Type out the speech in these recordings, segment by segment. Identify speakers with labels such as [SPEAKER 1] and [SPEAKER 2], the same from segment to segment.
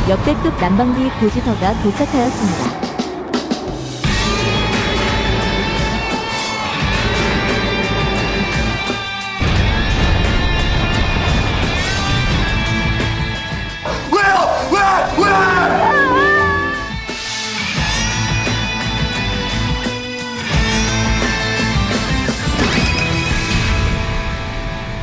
[SPEAKER 1] 역대급 난방비 고지서가 도착하였습니다.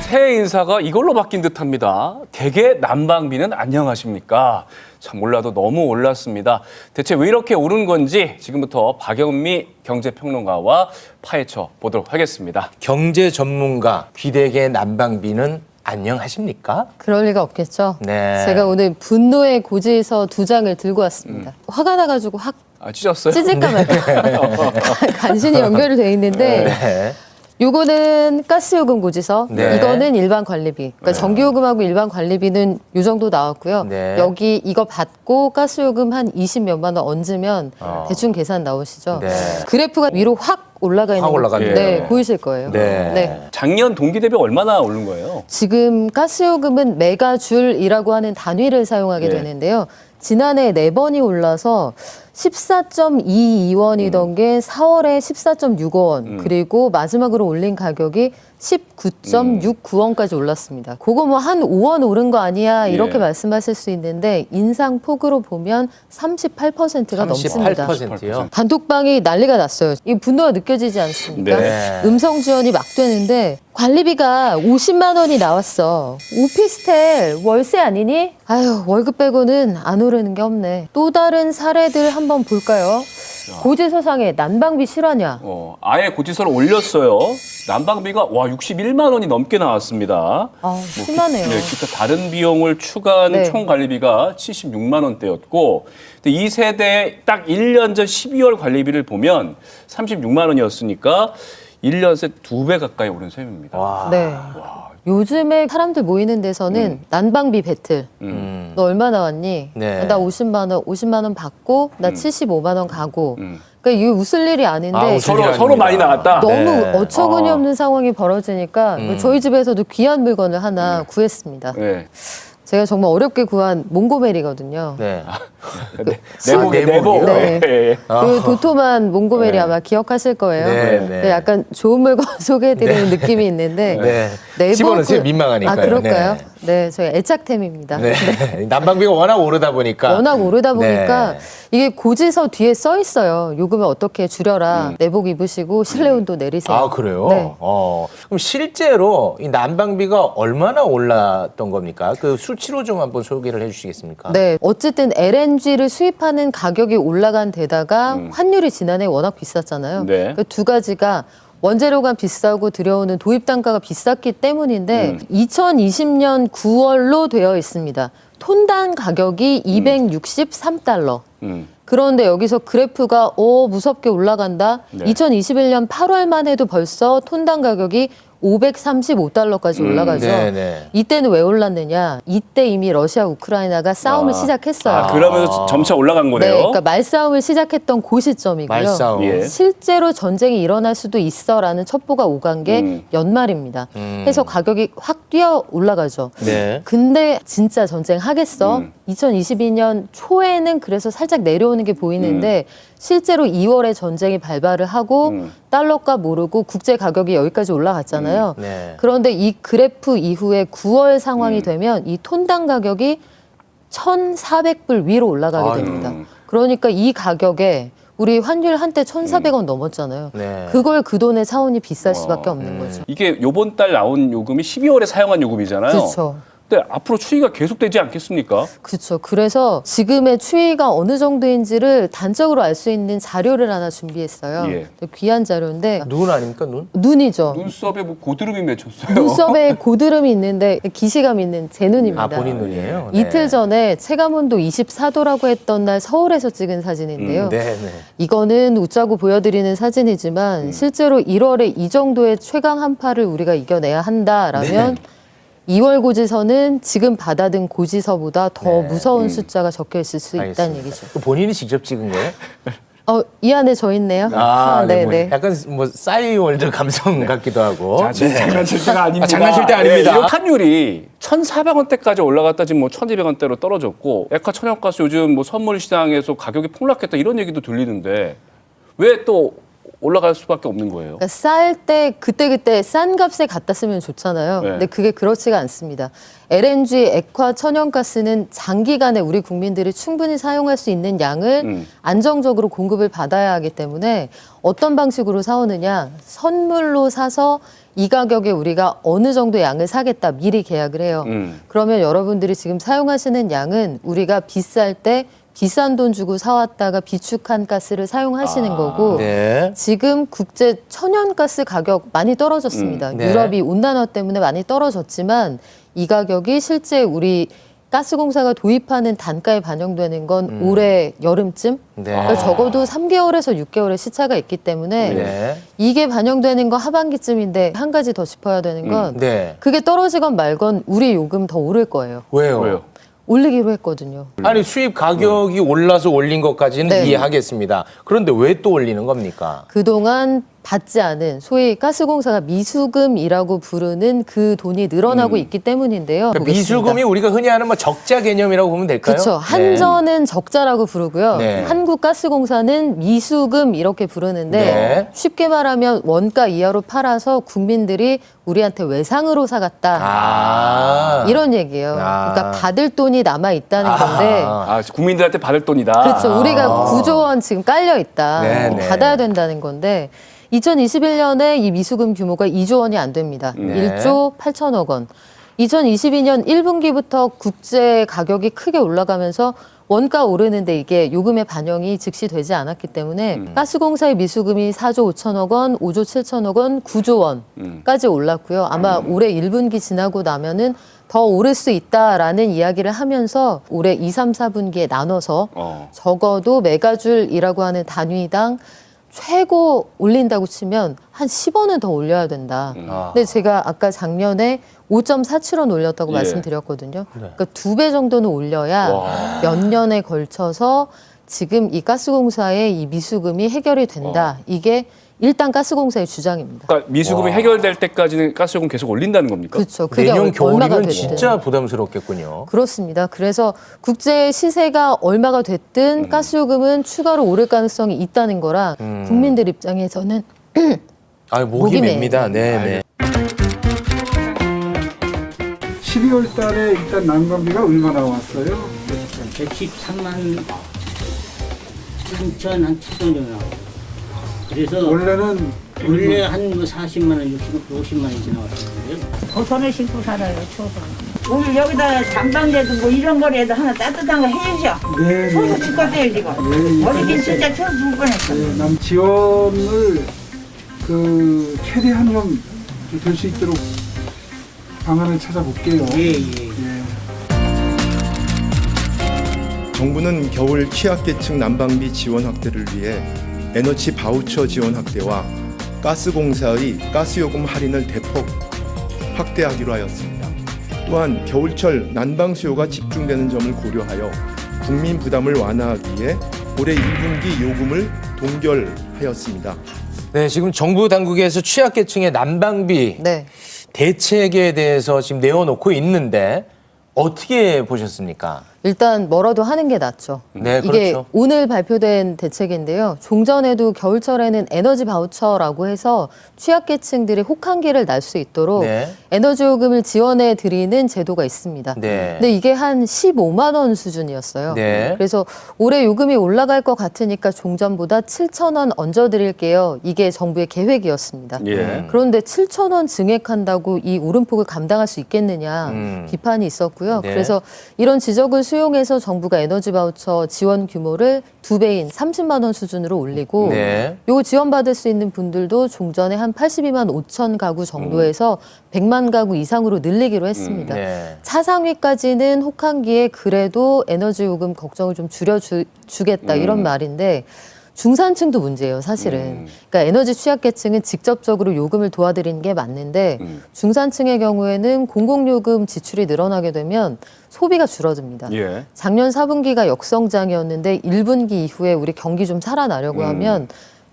[SPEAKER 2] 새해 인사가 이걸로 바뀐 듯합니다. 대개 난방비는 안녕하십니까? 참 몰라도 너무 올랐습니다. 대체 왜 이렇게 오른 건지 지금부터 박영미 경제평론가와 파헤쳐 보도록 하겠습니다.
[SPEAKER 3] 경제 전문가 귀대의 난방비는 안녕하십니까?
[SPEAKER 4] 그럴 리가 없겠죠.
[SPEAKER 3] 네.
[SPEAKER 4] 제가 오늘 분노의 고지서 2장을 들고 왔습니다. 화가 나가지고 확
[SPEAKER 2] 찢었어요?
[SPEAKER 4] 찢을까 말까 간신히 연결이 돼 있는데
[SPEAKER 3] 네.
[SPEAKER 4] 요거는 가스요금 고지서,
[SPEAKER 3] 네.
[SPEAKER 4] 이거는 일반 관리비. 그러니까 전기요금하고 일반 관리비는 요 정도 나왔고요.
[SPEAKER 3] 네.
[SPEAKER 4] 여기 이거 받고 가스요금 한 20몇만 원 얹으면 대충 계산 나오시죠.
[SPEAKER 3] 네.
[SPEAKER 4] 그래프가 위로 확 올라가 있는
[SPEAKER 3] 확 올라갔네요.
[SPEAKER 4] 네, 보이실 거예요.
[SPEAKER 3] 네.
[SPEAKER 2] 작년 동기 대비 얼마나 오른 거예요?
[SPEAKER 4] 지금 가스요금은 메가줄이라고 하는 단위를 사용하게
[SPEAKER 2] 예.
[SPEAKER 4] 되는데요. 지난해 4번이 올라서 14.22원이던 게 4월에 14.65원, 그리고 마지막으로 올린 가격이 19.69원까지 올랐습니다. 그거 뭐 한 5원 오른 거 아니야 이렇게
[SPEAKER 2] 예.
[SPEAKER 4] 말씀하실 수 있는데 인상폭으로 보면 38%가 넘습니다.
[SPEAKER 3] 38%요?
[SPEAKER 4] 단톡방이 난리가 났어요. 이 분노가 느껴지지 않습니까?
[SPEAKER 3] 네.
[SPEAKER 4] 음성 지원이 막 되는데 관리비가 50만 원이 나왔어. 오피스텔 월세 아니니? 아유, 월급 빼고는 안 오르는 게 없네. 또 다른 사례들 한번 볼까요? 고지서상에 난방비 실화냐?
[SPEAKER 2] 아예 고지서를 올렸어요. 난방비가 61만 원이 넘게 나왔습니다.
[SPEAKER 4] 아, 심하네요.
[SPEAKER 2] 기타 다른 비용을 추가한
[SPEAKER 4] 네.
[SPEAKER 2] 총 관리비가 76만 원대였고, 근데 이 세대 딱 1년 전 12월 관리비를 보면 36만 원이었으니까 1년 새 2배 가까이 오른 셈입니다.
[SPEAKER 3] 와.
[SPEAKER 4] 네. 요즘에 사람들 모이는 데서는 난방비 배틀. 너 얼마 나왔니?
[SPEAKER 3] 네.
[SPEAKER 4] 나 50만 원 받고 나 75만 원 가고.
[SPEAKER 2] 음.
[SPEAKER 4] 그러니까 이게 웃을 일이 아닌데
[SPEAKER 3] 아, 웃을 일이
[SPEAKER 2] 서로
[SPEAKER 3] 아닙니다.
[SPEAKER 2] 많이 나왔다.
[SPEAKER 4] 너무
[SPEAKER 3] 네.
[SPEAKER 4] 어처구니 없는 상황이 벌어지니까 저희 집에서도 귀한 물건을 하나 구했습니다.
[SPEAKER 2] 네.
[SPEAKER 4] 제가 정말 어렵게 구한 몽고메리거든요.
[SPEAKER 3] 네.
[SPEAKER 2] 내복에 내복.
[SPEAKER 4] 네.
[SPEAKER 2] 예.
[SPEAKER 4] 그 도톰한 몽고메리
[SPEAKER 2] 네.
[SPEAKER 4] 아마 기억하실 거예요.
[SPEAKER 3] 네,
[SPEAKER 4] 네,
[SPEAKER 3] 네.
[SPEAKER 4] 약간 좋은 물건 소개해드리는 느낌이 있는데
[SPEAKER 3] 네.
[SPEAKER 4] 내복은-
[SPEAKER 3] 집어넣으세요. 민망하니까요.
[SPEAKER 4] 아, 그럴까요?
[SPEAKER 3] 네.
[SPEAKER 4] 네, 저희 애착템입니다.
[SPEAKER 3] 네. 난방비가 워낙 오르다 보니까.
[SPEAKER 4] 워낙 오르다 보니까
[SPEAKER 3] 네.
[SPEAKER 4] 이게 고지서 뒤에 써 있어요. 요금을 어떻게 줄여라. 내복 입으시고 실내 온도 내리세요.
[SPEAKER 3] 아, 그래요?
[SPEAKER 4] 네.
[SPEAKER 3] 그럼 실제로 이 난방비가 얼마나 올랐던 겁니까? 그 수치로 좀 한번 소개를 해 주시겠습니까?
[SPEAKER 4] 네, 어쨌든 LNG를 수입하는 가격이 올라간 데다가 환율이 지난해 워낙 비쌌잖아요.
[SPEAKER 2] 네.
[SPEAKER 4] 그 두 가지가 원재료가 비싸고 들여오는 도입 단가가 비쌌기 때문인데 2020년 9월로 되어 있습니다. 톤당 가격이 263달러. 그런데 여기서 그래프가 무섭게 올라간다.
[SPEAKER 2] 네.
[SPEAKER 4] 2021년 8월만 해도 벌써 톤당 가격이 535달러까지 올라가죠.
[SPEAKER 3] 네네.
[SPEAKER 4] 이때는 왜 올랐느냐? 이때 이미 러시아 우크라이나가 싸움을 시작했어요.
[SPEAKER 2] 그러면서 점차 올라간 거네요.
[SPEAKER 4] 네, 그러니까 말싸움을 시작했던 그 시점이고요.
[SPEAKER 3] 말싸움.
[SPEAKER 2] 예.
[SPEAKER 4] 실제로 전쟁이 일어날 수도 있어라는 첩보가 오간 게 연말입니다. 해서 가격이 확 뛰어 올라가죠.
[SPEAKER 3] 네.
[SPEAKER 4] 근데 진짜 전쟁 하겠어? 2022년 초에는 그래서 살짝 내려오는 게 보이는데 실제로 2월에 전쟁이 발발을 하고 달러값 오르고 국제 가격이 여기까지 올라갔잖아요.
[SPEAKER 3] 네.
[SPEAKER 4] 그런데 이 그래프 이후에 9월 상황이 되면 이 톤당 가격이 1,400불 위로 올라가게 됩니다. 그러니까 이 가격에 우리 환율 한때 1,400원 넘었잖아요.
[SPEAKER 3] 네.
[SPEAKER 4] 그걸 그 돈에 사오니 비쌀 수밖에 없는 거죠.
[SPEAKER 2] 이게 요번 달 나온 요금이 12월에 사용한 요금이잖아요.
[SPEAKER 4] 그렇죠.
[SPEAKER 2] 근데 앞으로 추이가 계속되지 않겠습니까?
[SPEAKER 4] 그렇죠. 그래서 지금의 추이가 어느 정도인지를 단적으로 알 수 있는 자료를 하나 준비했어요.
[SPEAKER 2] 예.
[SPEAKER 4] 귀한 자료인데
[SPEAKER 3] 눈 아닙니까, 눈?
[SPEAKER 4] 눈이죠.
[SPEAKER 2] 눈썹에 뭐 고드름이 맺혔어요.
[SPEAKER 4] 눈썹에 고드름이 있는데 기시감 있는 제 눈입니다.
[SPEAKER 3] 아, 본인 눈이에요? 네.
[SPEAKER 4] 이틀 전에 체감온도 24도라고 했던 날 서울에서 찍은 사진인데요.
[SPEAKER 3] 네, 네.
[SPEAKER 4] 이거는 웃자고 보여드리는 사진이지만 실제로 1월에 이 정도의 최강 한파를 우리가 이겨내야 한다라면 2월 고지서는 지금 받아든 고지서보다 더 무서운 숫자가 적혀 있을 수 있다는
[SPEAKER 3] 알겠습니다.
[SPEAKER 4] 얘기죠.
[SPEAKER 3] 그 본인이 직접 찍은 거예요?
[SPEAKER 4] 이 안에 저 있네요.
[SPEAKER 3] 네, 뭐
[SPEAKER 4] 네네.
[SPEAKER 3] 약간 뭐 싸이월드 감성 같기도 하고.
[SPEAKER 2] 자, 지금 장난칠 때가 아닙니다.
[SPEAKER 3] 장난칠 때 아닙니다.
[SPEAKER 2] 이 환율이 1,400원대까지 올라갔다 지금 뭐 1,200원대로 떨어졌고 액화 천연가스 요즘 뭐 선물 시장에서 가격이 폭락했다 이런 얘기도 들리는데 왜 또 올라갈 수밖에 없는 거예요?
[SPEAKER 4] 그러니까 쌀 때 그때 싼 값에 갖다 쓰면 좋잖아요.
[SPEAKER 2] 네.
[SPEAKER 4] 근데 그게 그렇지가 않습니다. LNG, 액화 천연가스는 장기간에 우리 국민들이 충분히 사용할 수 있는 양을 안정적으로 공급을 받아야 하기 때문에 어떤 방식으로 사오느냐, 선물로 사서 이 가격에 우리가 어느 정도 양을 사겠다 미리 계약을 해요. 그러면 여러분들이 지금 사용하시는 양은 우리가 비쌀 때 비싼 돈 주고 사왔다가 비축한 가스를 사용하시는 거고
[SPEAKER 3] 네.
[SPEAKER 4] 지금 국제 천연가스 가격 많이 떨어졌습니다.
[SPEAKER 3] 네.
[SPEAKER 4] 유럽이 온난화 때문에 많이 떨어졌지만 이 가격이 실제 우리 가스공사가 도입하는 단가에 반영되는 건 올해 여름쯤?
[SPEAKER 3] 네.
[SPEAKER 4] 그러니까 적어도 3개월에서 6개월의 시차가 있기 때문에
[SPEAKER 3] 네.
[SPEAKER 4] 이게 반영되는 거 하반기쯤인데 한 가지 더 짚어야 되는 건
[SPEAKER 3] 네.
[SPEAKER 4] 그게 떨어지건 말건 우리 요금 더 오를 거예요.
[SPEAKER 3] 왜요?
[SPEAKER 4] 올리기로 했거든요.
[SPEAKER 3] 아니 수입 가격이 올라서 올린 것까지는
[SPEAKER 4] 네.
[SPEAKER 3] 이해하겠습니다. 그런데 왜 또 올리는 겁니까?
[SPEAKER 4] 그동안 받지 않은 소위 가스공사가 미수금이라고 부르는 그 돈이 늘어나고 있기 때문인데요.
[SPEAKER 3] 그러니까 미수금이 우리가 흔히 하는 뭐 적자 개념이라고 보면 될까요?
[SPEAKER 4] 그렇죠. 한전은 적자라고 부르고요.
[SPEAKER 3] 네.
[SPEAKER 4] 한국가스공사는 미수금 이렇게 부르는데
[SPEAKER 3] 네.
[SPEAKER 4] 쉽게 말하면 원가 이하로 팔아서 국민들이 우리한테 외상으로 사갔다. 이런 얘기예요. 그러니까 받을 돈이 남아 있다는 건데
[SPEAKER 2] 국민들한테 받을 돈이다.
[SPEAKER 4] 그렇죠. 우리가 9조 원 지금 깔려 있다.
[SPEAKER 3] 네, 네.
[SPEAKER 4] 받아야 된다는 건데 2021년에 이 미수금 규모가 2조 원이 안 됩니다.
[SPEAKER 3] 네.
[SPEAKER 4] 1조 8천억 원. 2022년 1분기부터 국제 가격이 크게 올라가면서 원가 오르는데 이게 요금의 반영이 즉시 되지 않았기 때문에 가스공사의 미수금이 4조 5천억 원, 5조 7천억 원, 9조 원까지 올랐고요. 아마 올해 1분기 지나고 나면은 더 오를 수 있다라는 이야기를 하면서 올해 2, 3, 4분기에 나눠서 적어도 메가줄이라고 하는 단위당 최고 올린다고 치면 한 10원은 더 올려야 된다. 근데 제가 아까 작년에 5.47원 올렸다고
[SPEAKER 2] 예.
[SPEAKER 4] 말씀드렸거든요. 그러니까 2배 정도는 올려야 몇 년에 걸쳐서 지금 이 가스공사의 이 미수금이 해결이 된다. 이게 일단 가스공사의 주장입니다.
[SPEAKER 2] 그러니까 미수금이 해결될 때까지는 가스요금 계속 올린다는 겁니까?
[SPEAKER 4] 그렇죠. 그게
[SPEAKER 3] 내년
[SPEAKER 4] 얼마가
[SPEAKER 3] 겨울이면
[SPEAKER 4] 됐든.
[SPEAKER 3] 진짜 부담스럽겠군요.
[SPEAKER 4] 그렇습니다. 그래서 국제 시세가 얼마가 됐든 가스요금은 추가로 오를 가능성이 있다는 거라 국민들 입장에서는
[SPEAKER 3] 목이
[SPEAKER 4] 목이
[SPEAKER 3] 맵니다. 네.
[SPEAKER 5] 12월 달에 일단 난방비가 얼마나 왔어요?
[SPEAKER 6] 113만 3천 한 7천 정도 나와요. 그래서
[SPEAKER 5] 원래는
[SPEAKER 6] 원래 한 뭐 40만 원, 50만 원이 나왔었는데요.
[SPEAKER 7] 버선을 신고 살아요, 추워서. 오늘 여기다 잠방대도 뭐 이런 거라도 하나 따뜻한 거 해야죠.
[SPEAKER 5] 네,
[SPEAKER 7] 추워서
[SPEAKER 5] 네.
[SPEAKER 7] 죽겠어요, 지금.
[SPEAKER 5] 네,
[SPEAKER 7] 어리긴 진짜 추워서 죽을 뻔했어.
[SPEAKER 5] 남 지원을 최대한 좀 될 수 있도록 방안을 찾아볼게요.
[SPEAKER 6] 예.
[SPEAKER 8] 정부는 겨울 취약계층 난방비 지원 확대를 위해 에너지 바우처 지원 확대와 가스공사의 가스요금 할인을 대폭 확대하기로 하였습니다. 또한 겨울철 난방 수요가 집중되는 점을 고려하여 국민 부담을 완화하기 위해 올해 1분기 요금을 동결하였습니다.
[SPEAKER 3] 네, 지금 정부 당국에서 취약계층의 난방비
[SPEAKER 4] 네.
[SPEAKER 3] 대책에 대해서 지금 내어놓고 있는데 어떻게 보셨습니까?
[SPEAKER 4] 일단 뭐라도 하는 게 낫죠.
[SPEAKER 3] 네,
[SPEAKER 4] 이게
[SPEAKER 3] 그렇죠.
[SPEAKER 4] 오늘 발표된 대책인데요. 종전에도 겨울철에는 에너지 바우처라고 해서 취약계층들이 혹한기를 날 수 있도록
[SPEAKER 3] 네.
[SPEAKER 4] 에너지 요금을 지원해 드리는 제도가 있습니다.
[SPEAKER 3] 네.
[SPEAKER 4] 근데 이게 한 15만 원 수준이었어요.
[SPEAKER 3] 네.
[SPEAKER 4] 그래서 올해 요금이 올라갈 것 같으니까 종전보다 7천 원 얹어 드릴게요. 이게 정부의 계획이었습니다.
[SPEAKER 2] 예.
[SPEAKER 4] 그런데 7천 원 증액한다고 이 오름폭을 감당할 수 있겠느냐 비판이 있었고요.
[SPEAKER 3] 네.
[SPEAKER 4] 그래서 이런 지적을 수용해서 정부가 에너지 바우처 지원 규모를 2배인 30만 원 수준으로 올리고
[SPEAKER 3] 네.
[SPEAKER 4] 요거 지원받을 수 있는 분들도 종전에 한 82만 5천 가구 정도에서 100만 가구 이상으로 늘리기로 했습니다.
[SPEAKER 3] 네.
[SPEAKER 4] 차상위까지는 혹한기에 그래도 에너지 요금 걱정을 좀 줄여주겠다 이런 말인데 중산층도 문제예요, 사실은. 그러니까 에너지 취약계층은 직접적으로 요금을 도와드리는 게 맞는데 중산층의 경우에는 공공요금 지출이 늘어나게 되면 소비가 줄어듭니다.
[SPEAKER 2] 예.
[SPEAKER 4] 작년 4분기가 역성장이었는데 1분기 이후에 우리 경기 좀 살아나려고 하면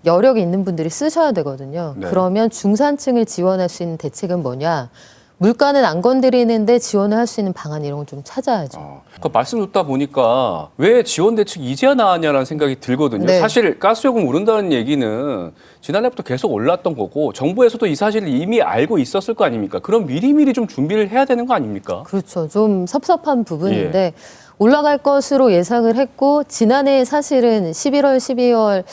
[SPEAKER 4] 여력이 있는 분들이 쓰셔야 되거든요.
[SPEAKER 2] 네.
[SPEAKER 4] 그러면 중산층을 지원할 수 있는 대책은 뭐냐? 물가는 안 건드리는데 지원을 할 수 있는 방안 이런 걸 좀 찾아야죠.
[SPEAKER 2] 그 말씀 듣다 보니까 왜 지원 대책이 이제야 나왔냐라는 생각이 들거든요.
[SPEAKER 4] 네.
[SPEAKER 2] 사실 가스요금 오른다는 얘기는 지난해부터 계속 올랐던 거고 정부에서도 이 사실을 이미 알고 있었을 거 아닙니까? 그럼 미리미리 좀 준비를 해야 되는 거 아닙니까?
[SPEAKER 4] 그렇죠. 좀 섭섭한 부분인데
[SPEAKER 2] 예.
[SPEAKER 4] 올라갈 것으로 예상을 했고 지난해 사실은 11월, 12월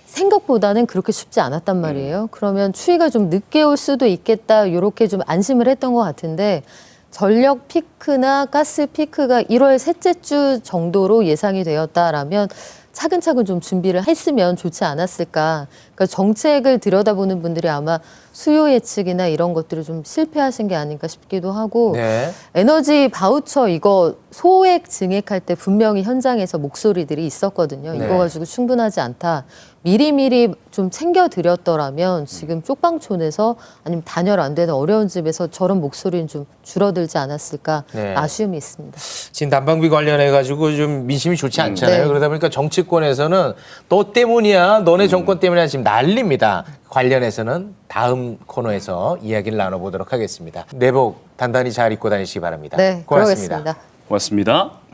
[SPEAKER 4] 생각보다는 그렇게 쉽지 않았단 말이에요. 그러면 추이가 좀 늦게 올 수도 있겠다 이렇게 좀 안심을 했던 것 같은데 전력 피크나 가스 피크가 1월 셋째 주 정도로 예상이 되었다라면 차근차근 좀 준비를 했으면 좋지 않았을까. 그러니까 정책을 들여다보는 분들이 아마 수요 예측이나 이런 것들을 좀 실패하신 게 아닌가 싶기도 하고
[SPEAKER 3] 네.
[SPEAKER 4] 에너지 바우처 이거 소액 증액할 때 분명히 현장에서 목소리들이 있었거든요.
[SPEAKER 3] 네.
[SPEAKER 4] 이거 가지고 충분하지 않다. 미리미리 좀 챙겨드렸더라면 지금 쪽방촌에서 아니면 단열 안 되는 어려운 집에서 저런 목소리는 좀 줄어들지 않았을까
[SPEAKER 3] 네.
[SPEAKER 4] 아쉬움이 있습니다.
[SPEAKER 3] 지금 난방비 관련해 가지고 좀 민심이 좋지 않잖아요.
[SPEAKER 4] 네.
[SPEAKER 3] 그러다 보니까 정치권에서는 너 때문이야, 너네 정권 때문이야 지금 난립니다. 관련해서는 다음 코너에서 이야기를 나눠보도록 하겠습니다. 내복 단단히 잘 입고 다니시기 바랍니다.
[SPEAKER 4] 네,
[SPEAKER 3] 고맙습니다.
[SPEAKER 4] 그러겠습니다.
[SPEAKER 2] 고맙습니다.